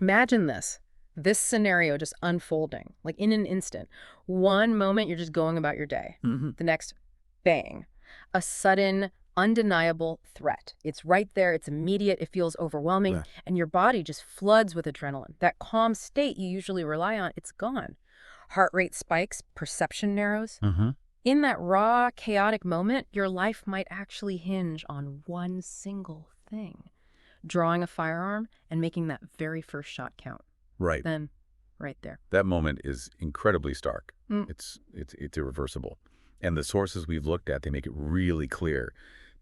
Imagine this scenario just unfolding, like in an instant. One moment, you're just going about your day. Hmm. The next, bang, a sudden, undeniable threat. It's right there. It's immediate. It feels overwhelming. Yeah. And your body just floods with adrenaline. That calm state you usually rely on, it's gone. Heart rate spikes, perception narrows. Hmm. In that raw, chaotic moment, your life might actually hinge on one single thing: drawing a firearm and making that very first shot count. Right. Then, right there. That moment is incredibly stark. Mm, It's irreversible. And the sources we've looked at, they make it really clear.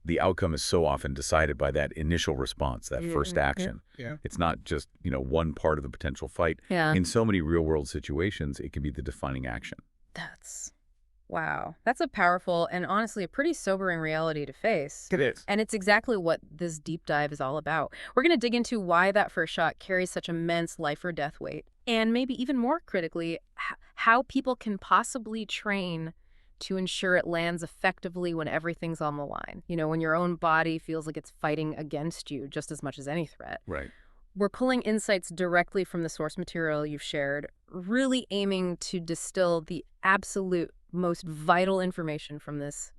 The outcome is so often decided by that initial response, that yeah, first yeah, action. yeah. It's not just, one part of the potential fight. Yeah, In so many real-world situations, it can be the defining action. that's, wow. That's a powerful and honestly a pretty sobering reality to face. It is. And it's exactly what this deep dive is all about. We're going to dig into why that first shot carries such immense life or death weight, and maybe even more critically, how people can possibly train to ensure it lands effectively when everything's on the line. When your own body feels like it's fighting against you just as much as any threat. Right. We're pulling insights directly from the source material you've shared, really aiming to distill the absolute most vital information from this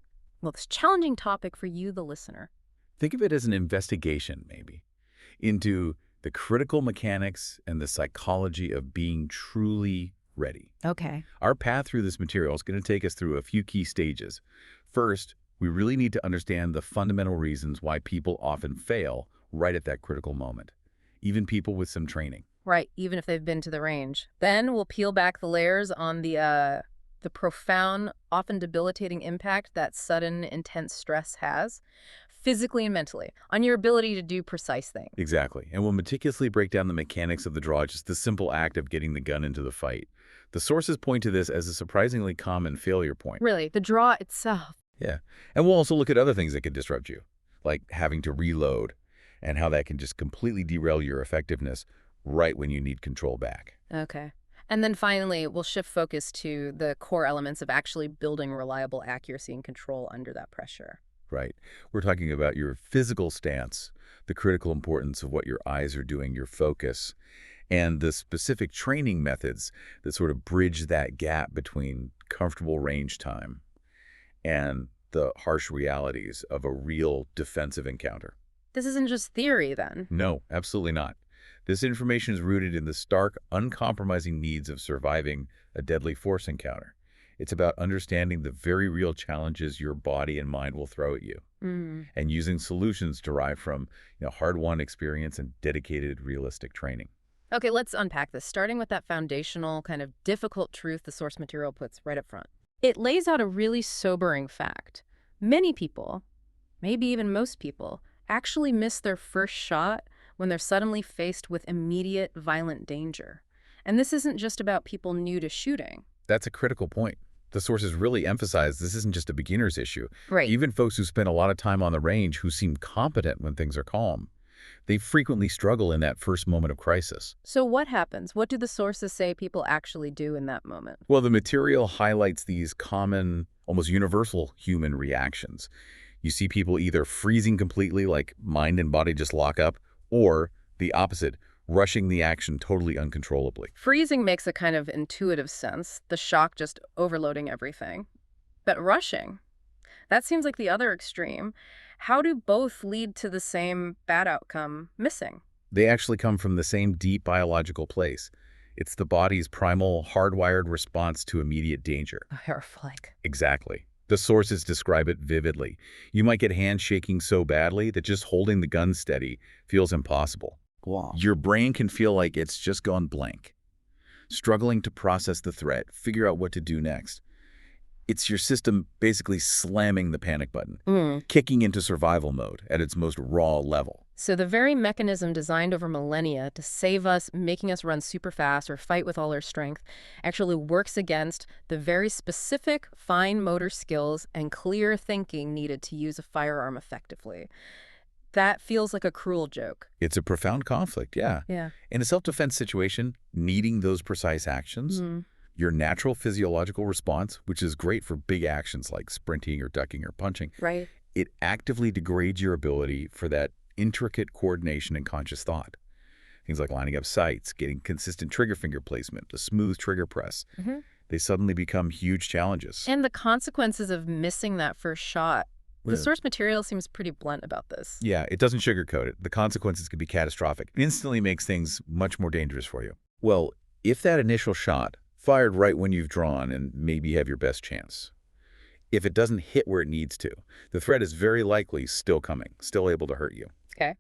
challenging topic for you, the listener. Think of it as an investigation, maybe, into the critical mechanics and the psychology of being truly ready. Okay. Our path through this material is going to take us through a few key stages. First, we really need to understand the fundamental reasons why people often fail right at that critical moment, even people with some training. Right, even if they've been to the range. Then we'll peel back the layers on the profound, often debilitating impact that sudden, intense stress has, physically and mentally, on your ability to do precise things. Exactly. And we'll meticulously break down the mechanics of the draw, just the simple act of getting the gun into the fight. The sources point to this as a surprisingly common failure point. Really, the draw itself. Yeah. And we'll also look at other things that could disrupt you, like having to reload, and how that can just completely derail your effectiveness right when you need control back. Okay. And then finally, we'll shift focus to the core elements of actually building reliable accuracy and control under that pressure. Right. We're talking about your physical stance, the critical importance of what your eyes are doing, your focus, and the specific training methods that sort of bridge that gap between comfortable range time and the harsh realities of a real defensive encounter. This isn't just theory, then. No, absolutely not. This information is rooted in the stark, uncompromising needs of surviving a deadly force encounter. It's about understanding the very real challenges your body and mind will throw at you, Mm. and using solutions derived from hard-won experience and dedicated, realistic training. Okay, let's unpack this, starting with that foundational, kind of difficult truth the source material puts right up front. It lays out a really sobering fact. Many people, maybe even most people, actually miss their first shot when they're suddenly faced with immediate, violent danger. And this isn't just about people new to shooting. That's a critical point. The sources really emphasize this isn't just a beginner's issue. Right. Even folks who spend a lot of time on the range who seem competent when things are calm, they frequently struggle in that first moment of crisis. So what happens? What do the sources say people actually do in that moment? Well, the material highlights these common, almost universal human reactions. You see people either freezing completely, like mind and body just lock up, or the opposite, rushing the action totally uncontrollably. Freezing makes a kind of intuitive sense, the shock just overloading everything. But rushing, that seems like the other extreme. How do both lead to the same bad outcome, missing? They actually come from the same deep biological place. It's the body's primal, hardwired response to immediate danger. A hair flag. Exactly. The sources describe it vividly. You might get hands shaking so badly that just holding the gun steady feels impossible. Wow. Your brain can feel like it's just gone blank, struggling to process the threat, figure out what to do next. It's your system basically slamming the panic button, kicking into survival mode at its most raw level. So the very mechanism designed over millennia to save us, making us run super fast or fight with all our strength, actually works against the very specific fine motor skills and clear thinking needed to use a firearm effectively. That feels like a cruel joke. It's a profound conflict, yeah. Yeah. In a self-defense situation, needing those precise actions, your natural physiological response, which is great for big actions like sprinting or ducking or punching, Right. it actively degrades your ability for that intricate coordination and conscious thought. Things like lining up sights, getting consistent trigger finger placement, a smooth trigger press. Hmm. They suddenly become huge challenges. And the consequences of missing that first shot. The Yeah. source material seems pretty blunt about this. Yeah, it doesn't sugarcoat it. The consequences can be catastrophic. It instantly makes things much more dangerous for you. Well, if that initial shot, fired right when you've drawn and maybe have your best chance, if it doesn't hit where it needs to, the threat is very likely still coming, still able to hurt you. Okay.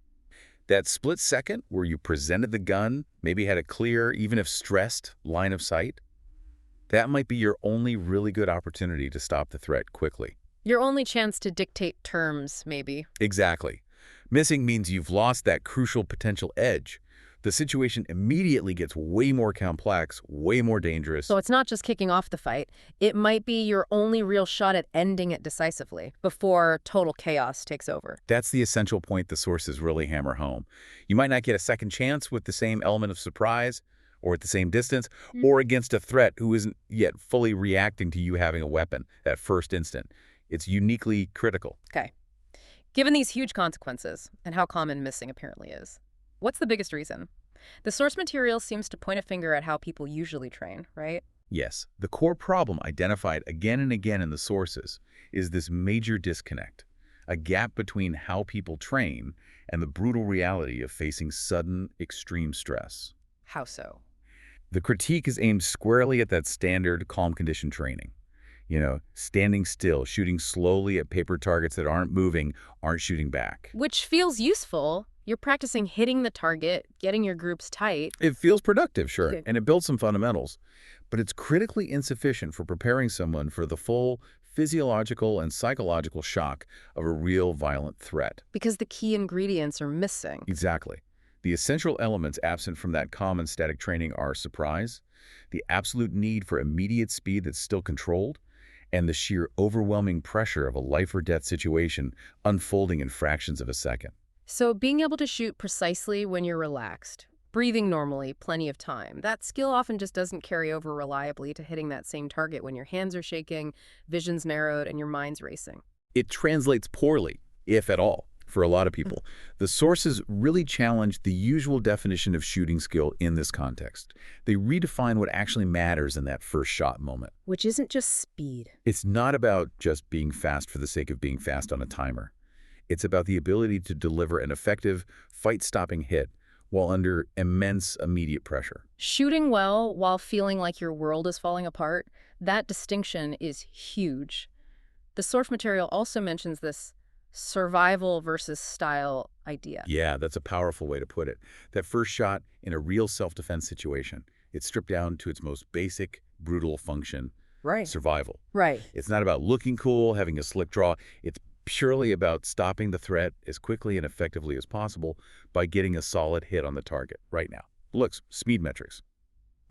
That split second where you presented the gun, maybe had a clear, even if stressed, line of sight, that might be your only really good opportunity to stop the threat quickly. Your only chance to dictate terms, maybe. Exactly. Missing means you've lost that crucial potential edge. The situation immediately gets way more complex, way more dangerous. So it's not just kicking off the fight. It might be your only real shot at ending it decisively before total chaos takes over. That's the essential point the sources really hammer home. You might not get a second chance with the same element of surprise, or at the same distance, or against a threat who isn't yet fully reacting to you having a weapon that first instant. It's uniquely critical. Okay. Given these huge consequences and how common missing apparently is, what's the biggest reason? The source material seems to point a finger at how people usually train, right? Yes, the core problem identified again and again in the sources is this major disconnect, a gap between how people train and the brutal reality of facing sudden, extreme stress. How so? The critique is aimed squarely at that standard calm condition training. Standing still, shooting slowly at paper targets that aren't moving, aren't shooting back. Which feels useful. You're practicing hitting the target, getting your groups tight. It feels productive, sure, Okay. and it builds some fundamentals, but it's critically insufficient for preparing someone for the full physiological and psychological shock of a real violent threat. Because the key ingredients are missing. Exactly. The essential elements absent from that common static training are surprise, the absolute need for immediate speed that's still controlled, and the sheer overwhelming pressure of a life-or-death situation unfolding in fractions of a second. So being able to shoot precisely when you're relaxed, breathing normally, plenty of time, that skill often just doesn't carry over reliably to hitting that same target when your hands are shaking, vision's narrowed, and your mind's racing. It translates poorly, if at all, for a lot of people. The sources really challenge the usual definition of shooting skill in this context. They redefine what actually matters in that first shot moment. Which isn't just speed. It's not about just being fast for the sake of being fast on a timer. It's about the ability to deliver an effective, fight-stopping hit while under immense immediate pressure. Shooting well while feeling like your world is falling apart, that distinction is huge. The source material also mentions this survival versus style idea. Yeah, that's a powerful way to put it. That first shot in a real self-defense situation, it's stripped down to its most basic, brutal function, Right. survival. Right. It's not about looking cool, having a slick draw. It's purely about stopping the threat as quickly and effectively as possible by getting a solid hit on the target right now. Looks, speed metrics.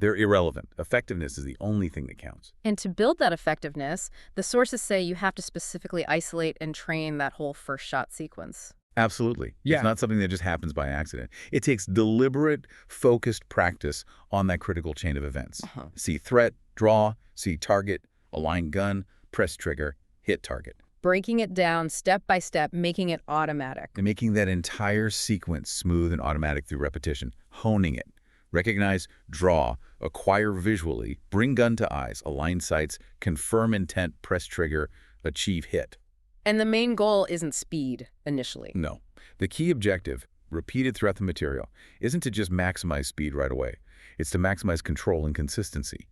They're irrelevant. Effectiveness is the only thing that counts. And to build that effectiveness, the sources say you have to specifically isolate and train that whole first shot sequence. Absolutely. Yeah. It's not something that just happens by accident. It takes deliberate, focused practice on that critical chain of events. See threat, draw, see target, align gun, press trigger, hit target. Breaking it down step by step, making it automatic. And making that entire sequence smooth and automatic through repetition, honing it. Recognize, draw, acquire visually, bring gun to eyes, align sights, confirm intent, press trigger, achieve hit. And the main goal isn't speed initially. No. The key objective, repeated throughout the material, isn't to just maximize speed right away. It's to maximize control and consistency.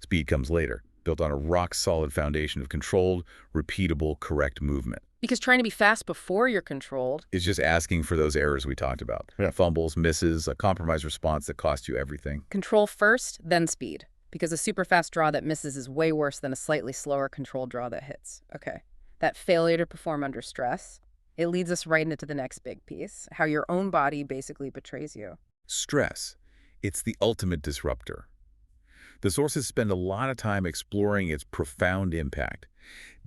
Speed comes later, built on a rock-solid foundation of controlled, repeatable, correct movement. Because trying to be fast before you're controlled. It's just asking for those errors we talked about. Yeah. Fumbles, misses, a compromised response that costs you everything. Control first, then speed. Because a super fast draw that misses is way worse than a slightly slower controlled draw that hits. Okay. That failure to perform under stress, it leads us right into the next big piece, how your own body basically betrays you. Stress. It's the ultimate disruptor. The sources spend a lot of time exploring its profound impact,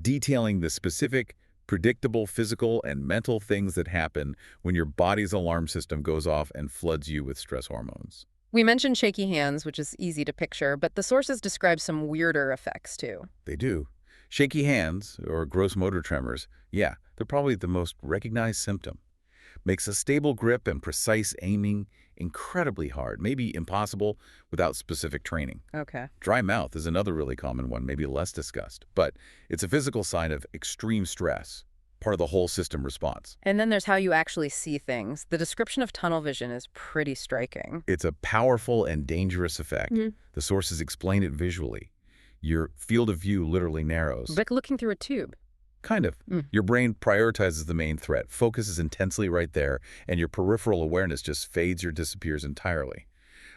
detailing the specific, predictable physical and mental things that happen when your body's alarm system goes off and floods you with stress hormones. We mentioned shaky hands, which is easy to picture, but the sources describe some weirder effects too. They do. Shaky hands, or gross motor tremors, yeah, they're probably the most recognized symptom. makes a stable grip and precise aiming incredibly hard, maybe impossible without specific training. Okay. Dry mouth is another really common one, maybe less discussed, but it's a physical sign of extreme stress, part of the whole system response. And then there's how you actually see things. The description of tunnel vision is pretty striking. It's a powerful and dangerous effect. Mhm. The sources explain it visually. Your field of view literally narrows. Like looking through a tube. Kind of. Mm. Your brain prioritizes the main threat, focuses intensely right there, and your peripheral awareness just fades or disappears entirely.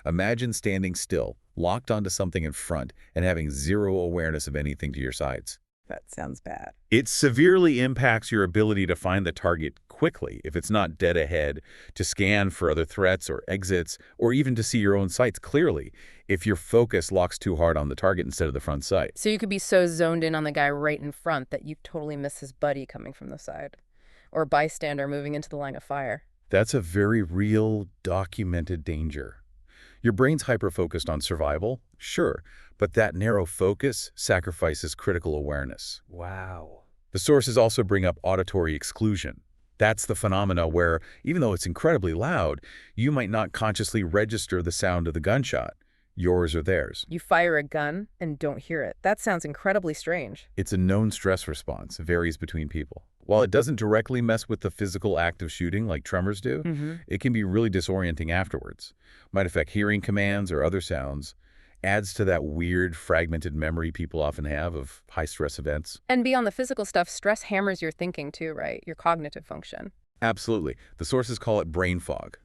Imagine standing still, locked onto something in front, and having zero awareness of anything to your sides. That sounds bad. It severely impacts your ability to find the target quickly if it's not dead ahead, to scan for other threats or exits, or even to see your own sights clearly if your focus locks too hard on the target instead of the front sight. So you could be so zoned in on the guy right in front that you totally miss his buddy coming from the side, or a bystander moving into the line of fire. That's a very real, documented danger. Your brain's hyper-focused on survival, sure, but that narrow focus sacrifices critical awareness. Wow. The sources also bring up auditory exclusion. That's the phenomena where, even though it's incredibly loud, you might not consciously register the sound of the gunshot, yours or theirs. You fire a gun and don't hear it. That sounds incredibly strange. It's a known stress response. It varies between people. While it doesn't directly mess with the physical act of shooting like tremors do, it can be really disorienting afterwards. Might affect hearing commands or other sounds. Adds to that weird, fragmented memory people often have of high-stress events. And beyond the physical stuff, stress hammers your thinking too, right? Your cognitive function. Absolutely. The sources call it brain fog.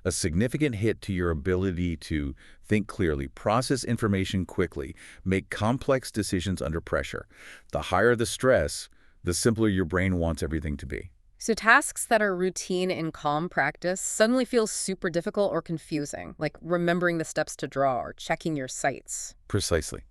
A significant hit to your ability to think clearly, process information quickly, make complex decisions under pressure. The higher the stress, the simpler your brain wants everything to be. So tasks that are routine in calm practice suddenly feel super difficult or confusing, like remembering the steps to draw or checking your sights. Precisely.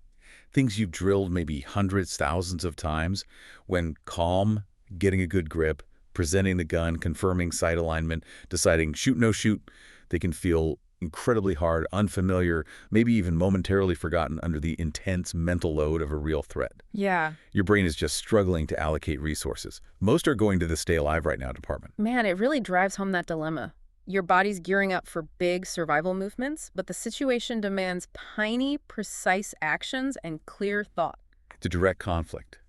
Things you've drilled maybe hundreds, thousands of times, when calm, getting a good grip, presenting the gun, confirming sight alignment, deciding shoot, no shoot, they can feel incredibly hard, unfamiliar, maybe even momentarily forgotten under the intense mental load of a real threat. Yeah. Your brain is just struggling to allocate resources. Most are going to the stay alive right now department. Man, it really drives home that dilemma. Your body's gearing up for big survival movements, but the situation demands tiny, precise actions and clear thought. To direct conflict.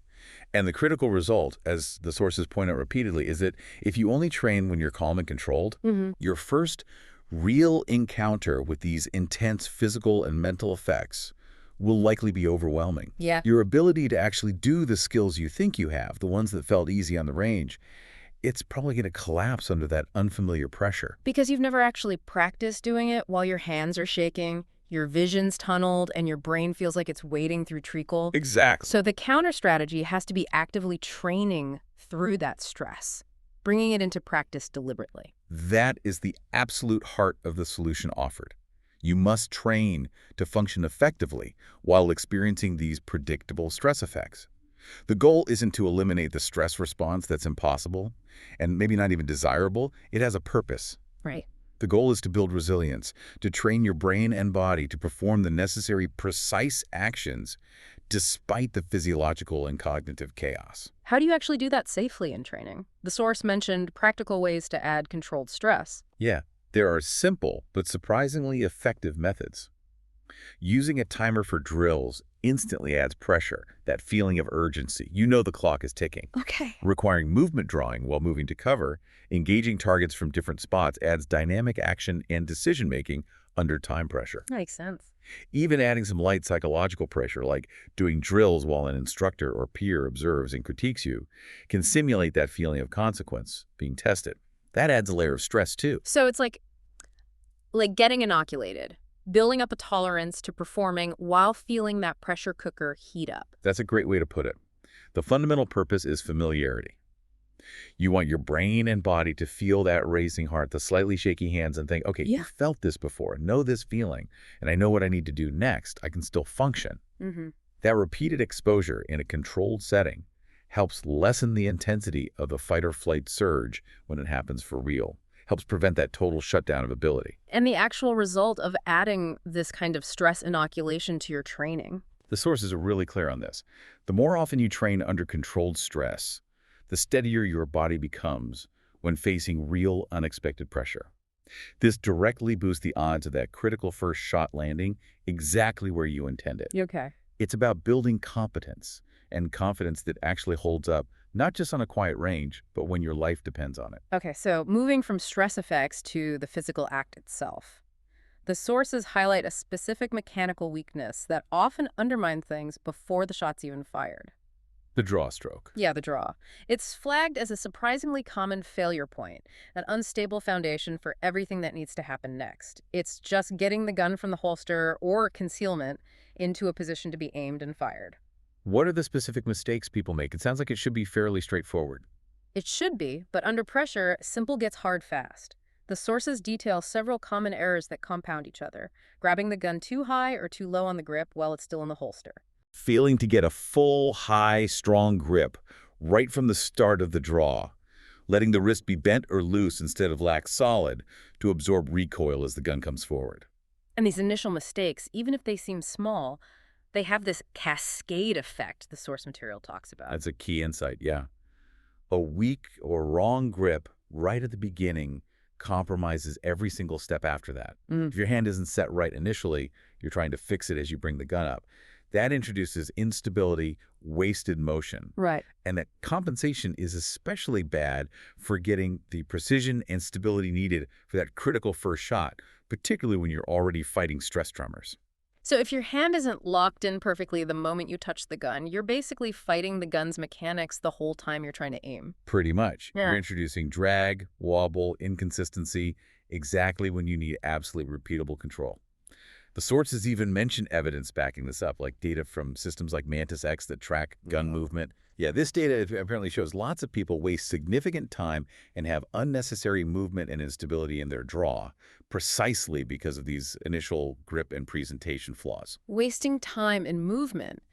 And the critical result, as the sources point out repeatedly, is that if you only train when you're calm and controlled, your first real encounter with these intense physical and mental effects will likely be overwhelming. Yeah. Your ability to actually do the skills you think you have, the ones that felt easy on the range, it's probably going to collapse under that unfamiliar pressure. Because you've never actually practiced doing it while your hands are shaking, your vision's tunneled, and your brain feels like it's wading through treacle. Exactly. So the counter strategy has to be actively training through that stress, bringing it into practice deliberately. That is the absolute heart of the solution offered. You must train to function effectively while experiencing these predictable stress effects. The goal isn't to eliminate the stress response that's impossible and maybe not even desirable. It has a purpose. Right. The goal is to build resilience, to train your brain and body to perform the necessary precise actions despite the physiological and cognitive chaos. How do you actually do that safely in training? The source mentioned practical ways to add controlled stress. Yeah, there are simple but surprisingly effective methods. Using a timer for drills instantly adds pressure, that feeling of urgency. You know the clock is ticking. Okay. Requiring movement drawing while moving to cover, engaging targets from different spots adds dynamic action and decision-making under time pressure. Makes sense. Even adding some light psychological pressure, like doing drills while an instructor or peer observes and critiques you, can simulate that feeling of consequence, being tested. That adds a layer of stress, too. So it's like getting inoculated, building up a tolerance to performing while feeling that pressure cooker heat up. That's a great way to put it. The fundamental purpose is familiarity. You want your brain and body to feel that racing heart, the slightly shaky hands, and think, okay, Yeah. you felt this before, know this feeling, and I know what I need to do next. I can still function. That repeated exposure in a controlled setting helps lessen the intensity of the fight or flight surge when it happens for real. Helps prevent that total shutdown of ability. And the actual result of adding this kind of stress inoculation to your training. The sources are really clear on this. The more often you train under controlled stress, the steadier your body becomes when facing real unexpected pressure. This directly boosts the odds of that critical first shot landing exactly where you intend it. Okay. It's about building competence and confidence that actually holds up, not just on a quiet range, but when your life depends on it. Okay, so moving from stress effects to the physical act itself. The sources highlight a specific mechanical weakness that often undermines things before the shot's even fired. The draw stroke. Yeah, the draw. It's flagged as a surprisingly common failure point, an unstable foundation for everything that needs to happen next. It's just getting the gun from the holster or concealment into a position to be aimed and fired. What are the specific mistakes people make? It sounds like it should be fairly straightforward. It should be, but under pressure, simple gets hard fast. The sources detail several common errors that compound each other, grabbing the gun too high or too low on the grip while it's still in the holster. Failing to get a full, high, strong grip right from the start of the draw. Letting the wrist be bent or loose instead of lax solid to absorb recoil as the gun comes forward. And these initial mistakes, even if they seem small, they have this cascade effect the source material talks about. That's a key insight, yeah. A weak or wrong grip right at the beginning compromises every single step after that. If your hand isn't set right initially, you're trying to fix it as you bring the gun up. That introduces instability, wasted motion. Right. And that compensation is especially bad for getting the precision and stability needed for that critical first shot, particularly when you're already fighting stress tremors. So if your hand isn't locked in perfectly the moment you touch the gun, you're basically fighting the gun's mechanics the whole time you're trying to aim. Pretty much. Yeah. You're introducing drag, wobble, inconsistency exactly when you need absolutely repeatable control. The sources even mention evidence backing this up, like data from systems like Mantis X that track gun movement. Yeah, this data apparently shows lots of people waste significant time and have unnecessary movement and instability in their draw, precisely because of these initial grip and presentation flaws. Wasting time and movement.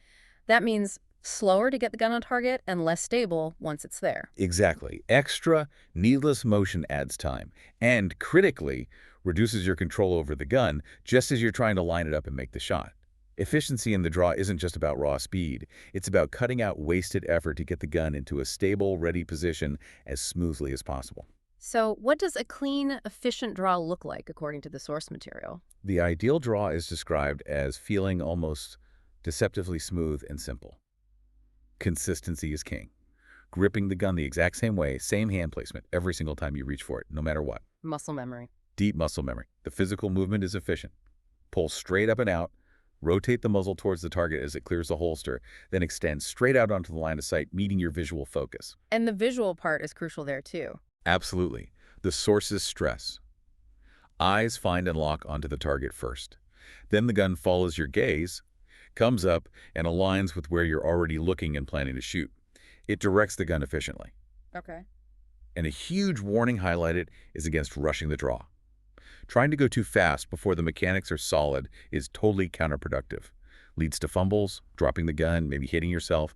That means slower to get the gun on target and less stable once it's there. Exactly. Extra, needless motion adds time, and critically, reduces your control over the gun just as you're trying to line it up and make the shot. Efficiency in the draw isn't just about raw speed. It's about cutting out wasted effort to get the gun into a stable, ready position as smoothly as possible. So what does a clean, efficient draw look like according to the source material? The ideal draw is described as feeling almost deceptively smooth and simple. Consistency is king. Gripping the gun the exact same way, same hand placement, every single time you reach for it, no matter what. Muscle memory. Deep muscle memory. The physical movement is efficient. Pull straight up and out, rotate the muzzle towards the target as it clears the holster, then extend straight out onto the line of sight, meeting your visual focus. And the visual part is crucial there too. Absolutely. The sources stress. Eyes find and lock onto the target first. Then the gun follows your gaze, comes up, and aligns with where you're already looking and planning to shoot. It directs the gun efficiently. Okay. And a huge warning highlighted is against rushing the draw. Trying to go too fast before the mechanics are solid is totally counterproductive. Leads to fumbles, dropping the gun, maybe hitting yourself.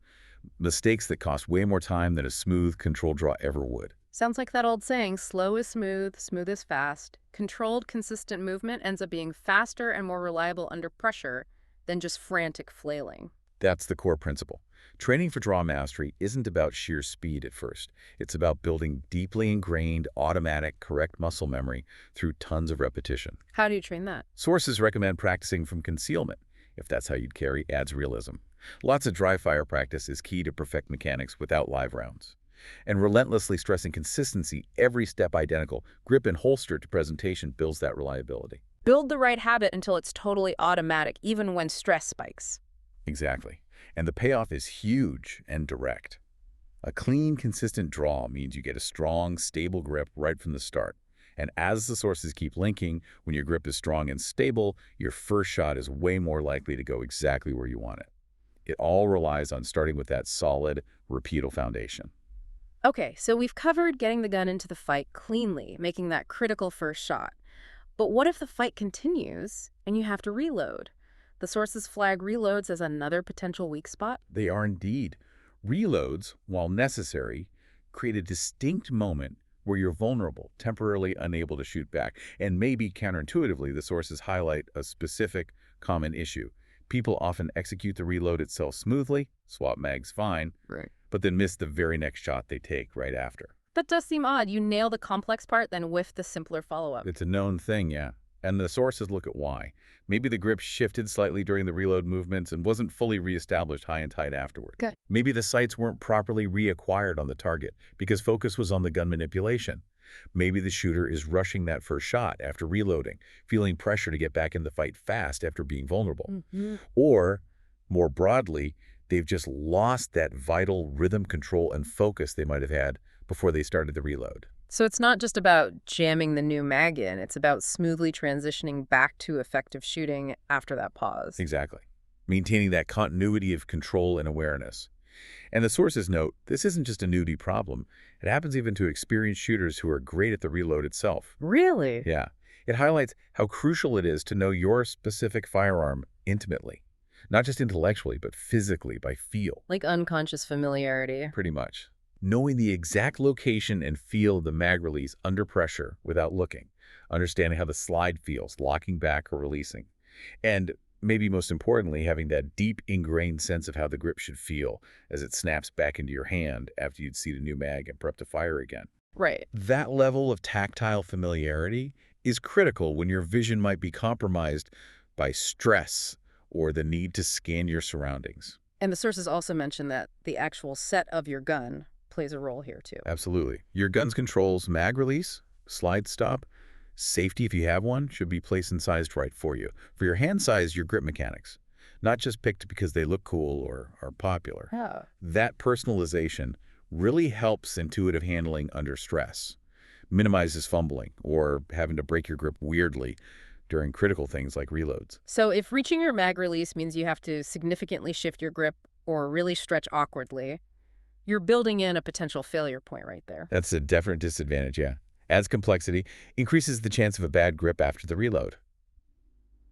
Mistakes that cost way more time than a smooth, controlled draw ever would. Sounds like that old saying, slow is smooth, smooth is fast. Controlled, consistent movement ends up being faster and more reliable under pressure than just frantic flailing. That's the core principle. Training for draw mastery isn't about sheer speed at first. It's about building deeply ingrained, automatic, correct muscle memory through tons of repetition. How do you train that? Sources recommend practicing from concealment. If that's how you'd carry, adds realism. Lots of dry fire practice is key to perfect mechanics without live rounds. And relentlessly stressing consistency, every step identical, grip and holster to presentation builds that reliability. Build the right habit until it's totally automatic, even when stress spikes. Exactly. And the payoff is huge and direct. A clean, consistent draw means you get a strong, stable grip right from the start. And as the sources keep linking, when your grip is strong and stable, your first shot is way more likely to go exactly where you want it. It all relies on starting with that solid, repeatable foundation. Okay, so we've covered getting the gun into the fight cleanly, making that critical first shot. But what if the fight continues and you have to reload? The sources flag reloads as another potential weak spot. They are indeed. Reloads, while necessary, create a distinct moment where you're vulnerable, temporarily unable to shoot back. And maybe counterintuitively, the sources highlight a specific common issue. People often execute the reload itself smoothly, swap mags fine, Right. but then miss the very next shot they take right after. That does seem odd. You nail the complex part, then whiff the simpler follow-up. It's a known thing, yeah. And the sources look at why. Maybe the grip shifted slightly during the reload movements and wasn't fully reestablished high and tight afterward. Good. Maybe the sights weren't properly reacquired on the target because focus was on the gun manipulation. Maybe the shooter is rushing that first shot after reloading, feeling pressure to get back in the fight fast after being vulnerable. Or, more broadly, they've just lost that vital rhythm control and focus they might have had before they started the reload. So it's not just about jamming the new mag in, it's about smoothly transitioning back to effective shooting after that pause. Exactly. Maintaining that continuity of control and awareness. And the sources note, this isn't just a newbie problem. It happens even to experienced shooters who are great at the reload itself. Really? Yeah. It highlights how crucial it is to know your specific firearm intimately. Not just intellectually, but physically, by feel. Like unconscious familiarity. Pretty much. Knowing the exact location and feel of the mag release under pressure without looking. Understanding how the slide feels, locking back or releasing. And maybe most importantly, having that deep ingrained sense of how the grip should feel as it snaps back into your hand after you'd see the new mag and prep to fire again. Right. That level of tactile familiarity is critical when your vision might be compromised by stress or the need to scan your surroundings. And the sources also mention that the actual set of your gun plays a role here too. Absolutely. Your gun's controls, mag release, slide stop, safety if you have one, should be placed and sized right for you. For your hand size, your grip mechanics. Not just picked because they look cool or are popular. Oh. That personalization really helps intuitive handling under stress. Minimizes fumbling or having to break your grip weirdly during critical things like reloads. So if reaching your mag release means you have to significantly shift your grip or really stretch awkwardly, you're building in a potential failure point right there. That's a definite disadvantage, yeah. Adds complexity, increases the chance of a bad grip after the reload.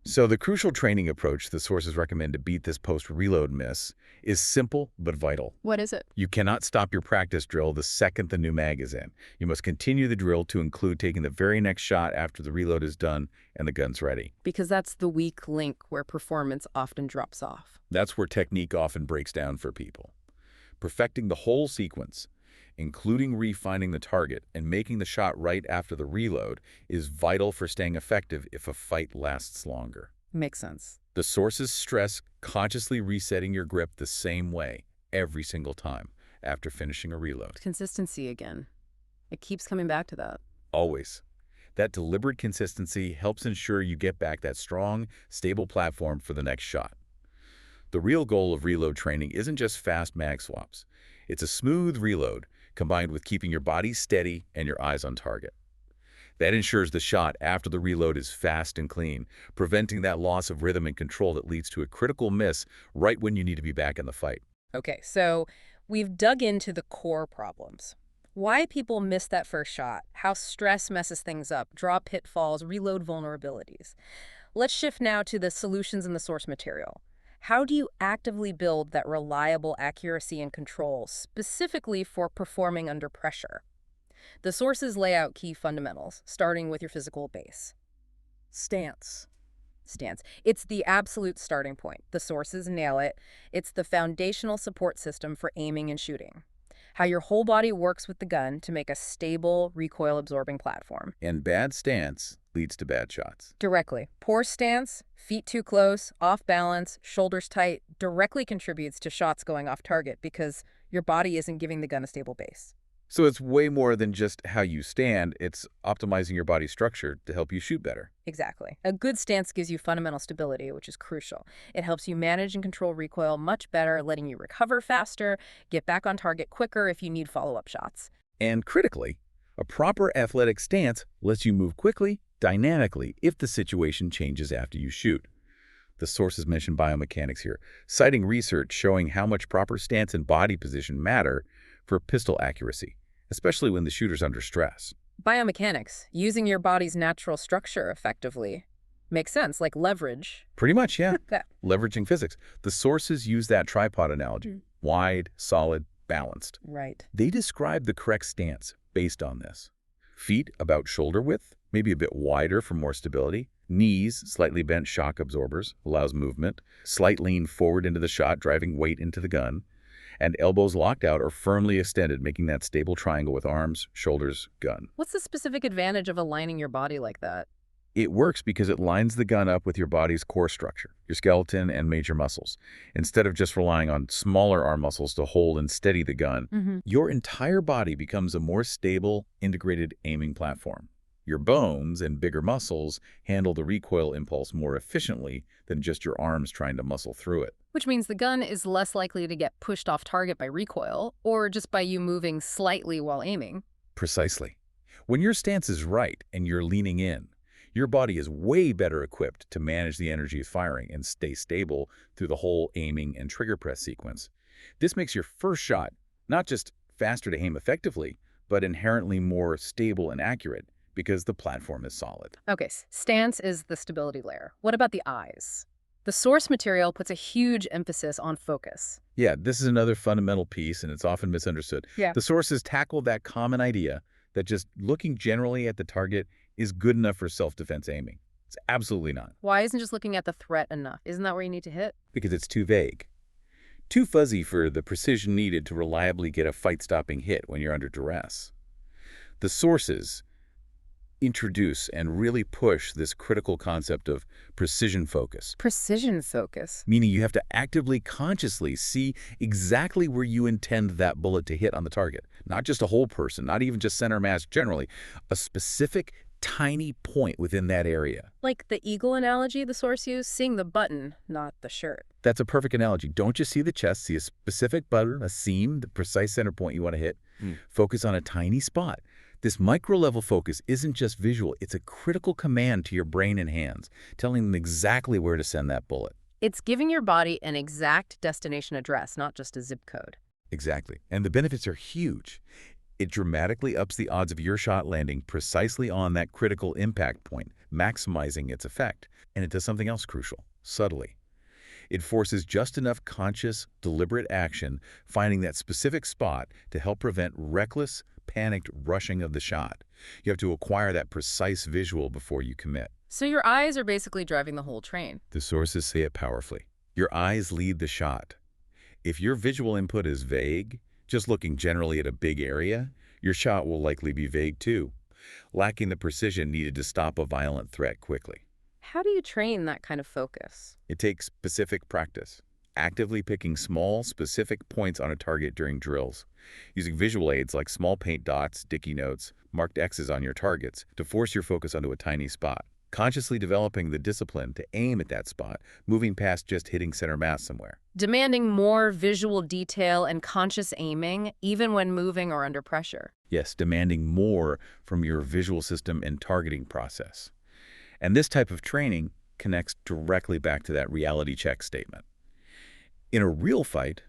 So the crucial training approach the sources recommend to beat this post-reload miss is simple but vital. What is it? You cannot stop your practice drill the second the new mag is in. You must continue the drill to include taking the very next shot after the reload is done and the gun's ready. Because that's the weak link where performance often drops off. That's where technique often breaks down for people. Perfecting the whole sequence, including refining the target and making the shot right after the reload, is vital for staying effective if a fight lasts longer. Makes sense. The sources stress consciously resetting your grip the same way every single time after finishing a reload. Consistency again. It keeps coming back to that. Always. That deliberate consistency helps ensure you get back that strong, stable platform for the next shot. The real goal of reload training isn't just fast mag swaps. It's a smooth reload combined with keeping your body steady and your eyes on target. That ensures the shot after the reload is fast and clean, preventing that loss of rhythm and control that leads to a critical miss right when you need to be back in the fight. Okay, so we've dug into the core problems. Why people miss that first shot, how stress messes things up, draw pitfalls, reload vulnerabilities. Let's shift now to the solutions in the source material. How do you actively build that reliable accuracy and control, specifically for performing under pressure? The sources lay out key fundamentals, starting with your physical base. Stance. It's the absolute starting point. The sources nail it. It's the foundational support system for aiming and shooting. How your whole body works with the gun to make a stable, recoil-absorbing platform. And bad stance leads to bad shots. Directly. Poor stance, feet too close, off balance, shoulders tight, directly contributes to shots going off target because your body isn't giving the gun a stable base. So it's way more than just how you stand. It's optimizing your body structure to help you shoot better. Exactly. A good stance gives you fundamental stability, which is crucial. It helps you manage and control recoil much better, letting you recover faster, get back on target quicker if you need follow-up shots. And critically, a proper athletic stance lets you move quickly, dynamically, if the situation changes after you shoot. The sources mention biomechanics here, citing research showing how much proper stance and body position matter for pistol accuracy, especially when the shooter's under stress. Biomechanics, using your body's natural structure effectively. Makes sense, like leverage. Pretty much, yeah. Yeah. Leveraging physics. The sources use that tripod analogy. Wide, solid, balanced. Right. They describe the correct stance based on this. Feet about shoulder width, maybe a bit wider for more stability. Knees, slightly bent shock absorbers, allows movement. Slight lean forward into the shot, driving weight into the gun. and elbows locked out or firmly extended, making that stable triangle with arms, shoulders, gun. What's the specific advantage of aligning your body like that? It works because it lines the gun up with your body's core structure, your skeleton and major muscles. Instead of just relying on smaller arm muscles to hold and steady the gun, your entire body becomes a more stable, integrated aiming platform. Your bones and bigger muscles handle the recoil impulse more efficiently than just your arms trying to muscle through it. Which means the gun is less likely to get pushed off target by recoil or just by you moving slightly while aiming. Precisely. When your stance is right and you're leaning in, your body is way better equipped to manage the energy of firing and stay stable through the whole aiming and trigger press sequence. This makes your first shot not just faster to aim effectively, but inherently more stable and accurate because the platform is solid. Okay, stance is the stability layer. What about the eyes? The source material puts a huge emphasis on focus. Yeah, this is another fundamental piece, and it's often misunderstood. Yeah. The sources tackle that common idea that just looking generally at the target is good enough for self-defense aiming. It's absolutely not. Why isn't just looking at the threat enough? Isn't that where you need to hit? Because it's too vague. Too fuzzy for the precision needed to reliably get a fight-stopping hit when you're under duress. The sources introduce and really push this critical concept of precision focus. Precision focus. Meaning you have to actively, consciously see exactly where you intend that bullet to hit on the target. Not just a whole person, not even just center mass generally, a specific tiny point within that area. Like the eagle analogy the source used, seeing the button, not the shirt. That's a perfect analogy. Don't just see the chest, see a specific button, a seam, the precise center point you want to hit. Focus on a tiny spot. This micro-level focus isn't just visual, it's a critical command to your brain and hands, telling them exactly where to send that bullet. It's giving your body an exact destination address, not just a zip code. Exactly. And the benefits are huge. It dramatically ups the odds of your shot landing precisely on that critical impact point, maximizing its effect. And it does something else crucial, subtly. It forces just enough conscious, deliberate action, finding that specific spot to help prevent reckless, panicked rushing of the shot. You have to acquire that precise visual before you commit. So your eyes are basically driving the whole train. The sources say it powerfully. Your eyes lead the shot. If your visual input is vague, just looking generally at a big area, your shot will likely be vague too, lacking the precision needed to stop a violent threat quickly. How do you train that kind of focus? It takes specific practice, actively picking small, specific points on a target during drills, using visual aids like small paint dots, sticky notes, marked X's on your targets to force your focus onto a tiny spot, consciously developing the discipline to aim at that spot, moving past just hitting center mass somewhere. Demanding more visual detail and conscious aiming, even when moving or under pressure. Yes, demanding more from your visual system and targeting process. And this type of training connects directly back to that reality check statement. In a real fight,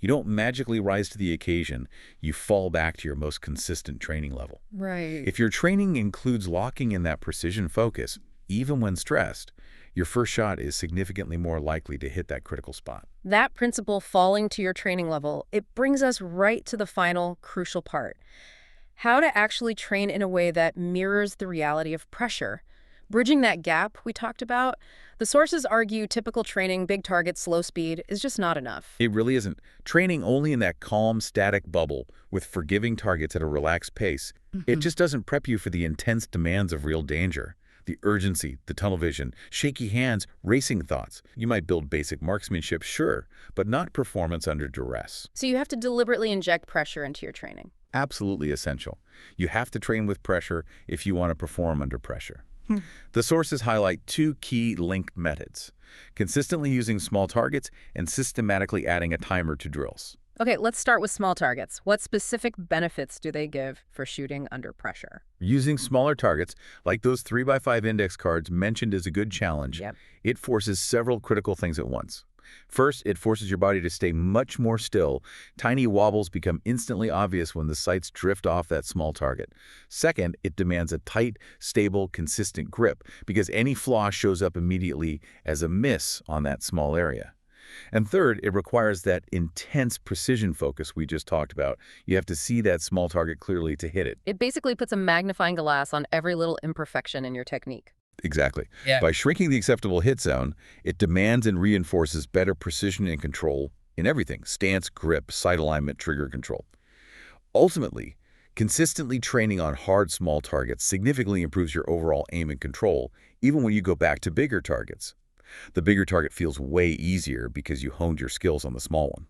you don't magically rise to the occasion, you fall back to your most consistent training level. Right. If your training includes locking in that precision focus, even when stressed, your first shot is significantly more likely to hit that critical spot. That principle falling to your training level, it brings us right to the final crucial part. How to actually train in a way that mirrors the reality of pressure. Bridging that gap we talked about, the sources argue typical training, big target, slow speed, is just not enough. It really isn't. Training only in that calm, static bubble with forgiving targets at a relaxed pace, it just doesn't prep you for the intense demands of real danger. The urgency, the tunnel vision, shaky hands, racing thoughts. You might build basic marksmanship, sure, but not performance under duress. So you have to deliberately inject pressure into your training. Absolutely essential. You have to train with pressure if you want to perform under pressure. The sources highlight two key linked methods: consistently using small targets and systematically adding a timer to drills. Okay, let's start with small targets. What specific benefits do they give for shooting under pressure? Using smaller targets, like those 3x5 index cards mentioned, is a good challenge. Yep. It forces several critical things at once. First, it forces your body to stay much more still. Tiny wobbles become instantly obvious when the sights drift off that small target. Second, it demands a tight, stable, consistent grip because any flaw shows up immediately as a miss on that small area. And third, it requires that intense precision focus we just talked about. You have to see that small target clearly to hit it. It basically puts a magnifying glass on every little imperfection in your technique. Exactly. Yeah. By shrinking the acceptable hit zone, it demands and reinforces better precision and control in everything: stance, grip, sight alignment, trigger control. Ultimately, consistently training on hard, small targets significantly improves your overall aim and control, even when you go back to bigger targets. The bigger target feels way easier because you honed your skills on the small one.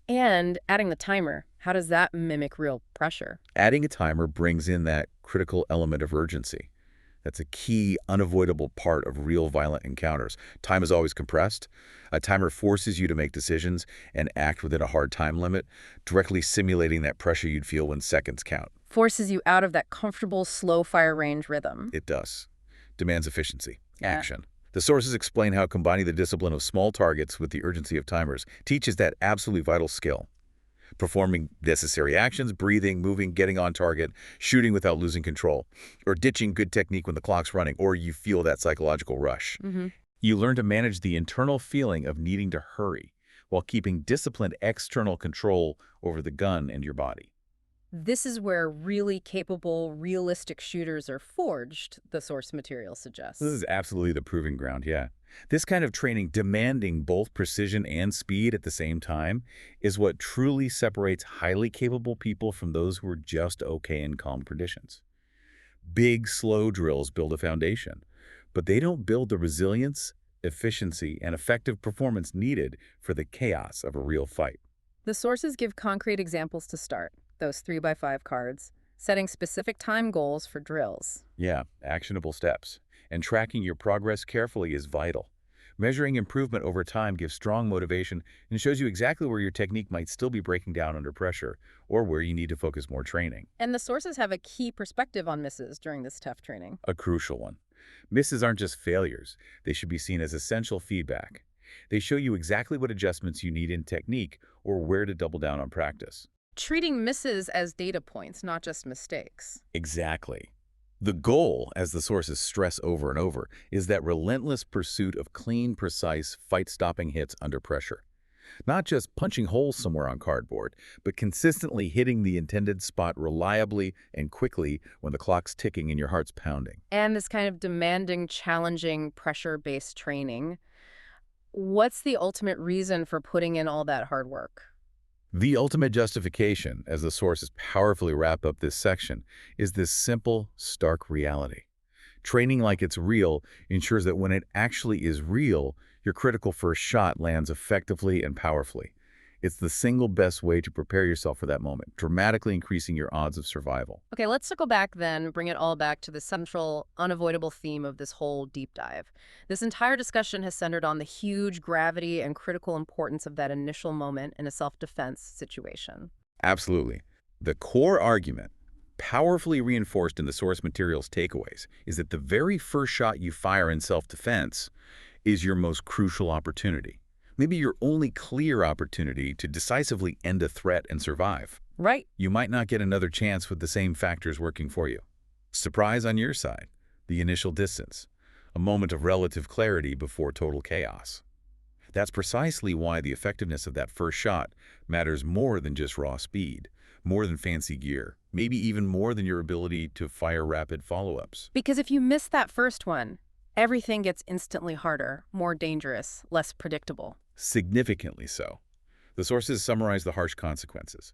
And adding the timer, how does that mimic real pressure? Adding a timer brings in that critical element of urgency. That's a key, unavoidable part of real violent encounters. Time is always compressed. A timer forces you to make decisions and act within a hard time limit, directly simulating that pressure you'd feel when seconds count. Forces you out of that comfortable, slow fire range rhythm. It does. Demands efficiency, Yeah. action. The sources explain how combining the discipline of small targets with the urgency of timers teaches that absolutely vital skill. Performing necessary actions, breathing, moving, getting on target, shooting without losing control, or ditching good technique when the clock's running, or you feel that psychological rush. Mm-hmm. You learn to manage the internal feeling of needing to hurry while keeping disciplined external control over the gun and your body. This is where really capable, realistic shooters are forged, the source material This suggests. is absolutely the proving ground, yeah. This kind of training, demanding both precision and speed at the same time, is what truly separates highly capable people from those who are just okay in calm conditions. Big, slow drills build a foundation, but they don't build the resilience, efficiency, and effective performance needed for the chaos of a real fight. The sources give concrete examples to start, those 3x5 cards, setting specific time goals for drills. Yeah, actionable steps. And tracking your progress carefully is vital. Measuring improvement over time gives strong motivation and shows you exactly where your technique might still be breaking down under pressure or where you need to focus more training. And the sources have a key perspective on misses during this tough training. A crucial one. Misses aren't just failures. They should be seen as essential feedback. They show you exactly what adjustments you need in technique or where to double down on practice. Treating misses as data points, not just mistakes. Exactly. The goal, as the sources stress over and over, is that relentless pursuit of clean, precise, fight-stopping hits under pressure. Not just punching holes somewhere on cardboard, but consistently hitting the intended spot reliably and quickly when the clock's ticking and your heart's pounding. And this kind of demanding, challenging, pressure-based training, what's the ultimate reason for putting in all that hard work? The ultimate justification, as the sources powerfully wrap up this section, is this simple, stark reality. Training like it's real ensures that when it actually is real, your critical first shot lands effectively and powerfully. It's the single best way to prepare yourself for that moment, dramatically increasing your odds of survival. Okay, let's circle back then, bring it all back to the central, unavoidable theme of this whole deep dive. This entire discussion has centered on the huge gravity and critical importance of that initial moment in a self-defense situation. Absolutely. The core argument, powerfully reinforced in the source material's takeaways, is that the very first shot you fire in self-defense is your most crucial opportunity. Maybe your only clear opportunity to decisively end a threat and survive. Right. You might not get another chance with the same factors working for you. Surprise on your side, the initial distance, a moment of relative clarity before total chaos. That's precisely why the effectiveness of that first shot matters more than just raw speed, more than fancy gear, maybe even more than your ability to fire rapid follow-ups. Because if you miss that first one, everything gets instantly harder, more dangerous, less predictable. Significantly so. The sources summarize the harsh consequences.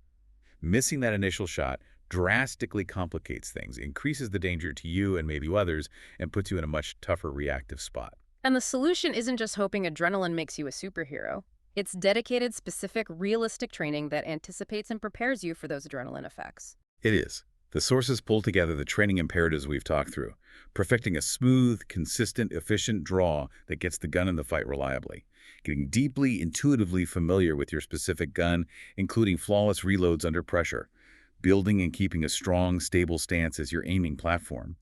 Missing that initial shot drastically complicates things, increases the danger to you and maybe others, and puts you in a much tougher reactive spot. And the solution isn't just hoping adrenaline makes you a superhero. It's dedicated, specific, realistic training that anticipates and prepares you for those adrenaline effects. It is. The sources pull together the training imperatives we've talked through, perfecting a smooth, consistent, efficient draw that gets the gun in the fight reliably, getting deeply, intuitively familiar with your specific gun, including flawless reloads under pressure, building and keeping a strong, stable stance as your aiming platform,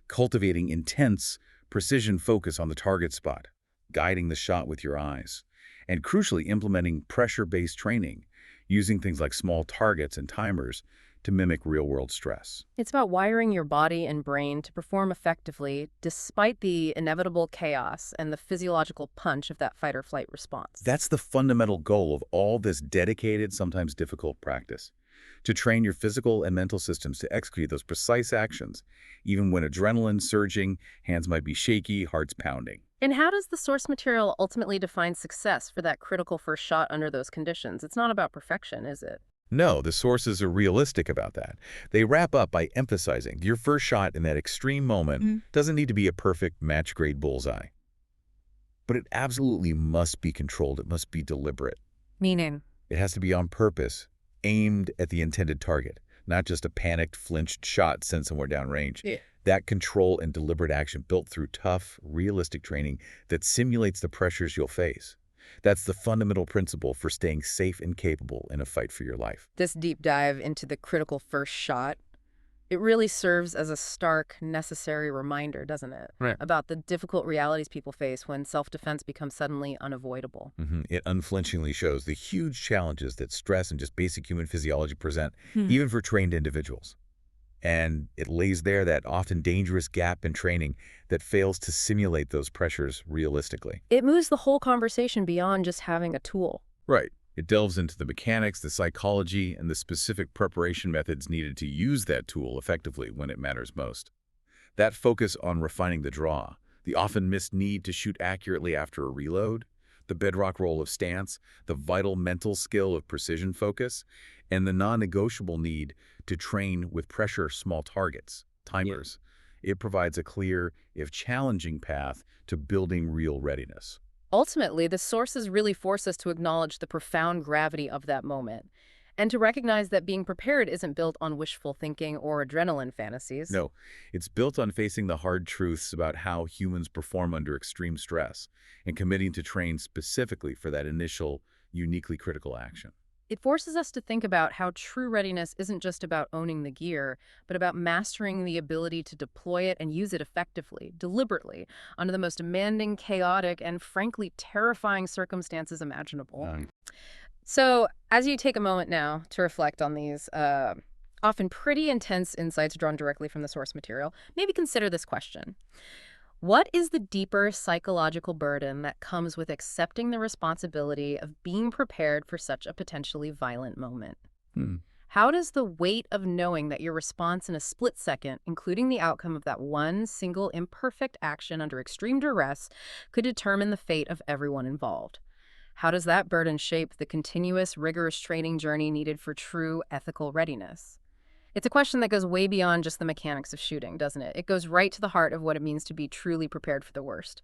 cultivating intense, precision focus on the target spot, guiding the shot with your eyes, and crucially implementing pressure-based training, using things like small targets and timers to mimic real-world stress. It's about wiring your body and brain to perform effectively despite the inevitable chaos and the physiological punch of that fight-or-flight response. That's the fundamental goal of all this dedicated, sometimes difficult practice. to train your physical and mental systems to execute those precise actions, even when adrenaline's surging, hands might be shaky, heart's pounding. And how does the source material ultimately define success for that critical first shot under those conditions? It's not about perfection, is it? No, the sources are realistic about that. They wrap up by emphasizing your first shot in that extreme moment doesn't need to be a perfect match-grade bullseye. But it absolutely must be controlled. It must be deliberate. Meaning? It has to be on purpose, aimed at the intended target, not just a panicked, flinched shot sent somewhere downrange. Yeah. That control and deliberate action built through tough, realistic training that simulates the pressures you'll face. That's the fundamental principle for staying safe and capable in a fight for your life. This deep dive into the critical first shot, it really serves as a stark, necessary reminder, doesn't it? Right. About the difficult realities people face when self-defense becomes suddenly unavoidable. It unflinchingly shows the huge challenges that stress and just basic human physiology present, even for trained individuals. And it lays there that often dangerous gap in training that fails to simulate those pressures realistically. It moves the whole conversation beyond just having a tool. Right. It delves into the mechanics, the psychology, and the specific preparation methods needed to use that tool effectively when it matters most. That focus on refining the draw, the often missed need to shoot accurately after a reload, the bedrock role of stance, the vital mental skill of precision focus, and the non-negotiable need to train with pressure small targets, timers. It provides a clear, if challenging, path to building real readiness. Ultimately, the sources really force us to acknowledge the profound gravity of that moment and to recognize that being prepared isn't built on wishful thinking or adrenaline fantasies. No, it's built on facing the hard truths about how humans perform under extreme stress and committing to train specifically for that initial, uniquely critical action. It forces us to think about how true readiness isn't just about owning the gear, but about mastering the ability to deploy it and use it effectively, deliberately, under the most demanding, chaotic, and frankly terrifying circumstances imaginable. So, as you take a moment now to reflect on these often pretty intense insights drawn directly from the source material, maybe consider this question. What is the deeper psychological burden that comes with accepting the responsibility of being prepared for such a potentially violent moment? How does the weight of knowing that your response in a split second, including the outcome of that one single imperfect action under extreme duress, could determine the fate of everyone involved? How does that burden shape the continuous, rigorous training journey needed for true ethical readiness? It's a question that goes way beyond just the mechanics of shooting, doesn't it? It goes right to the heart of what it means to be truly prepared for the worst.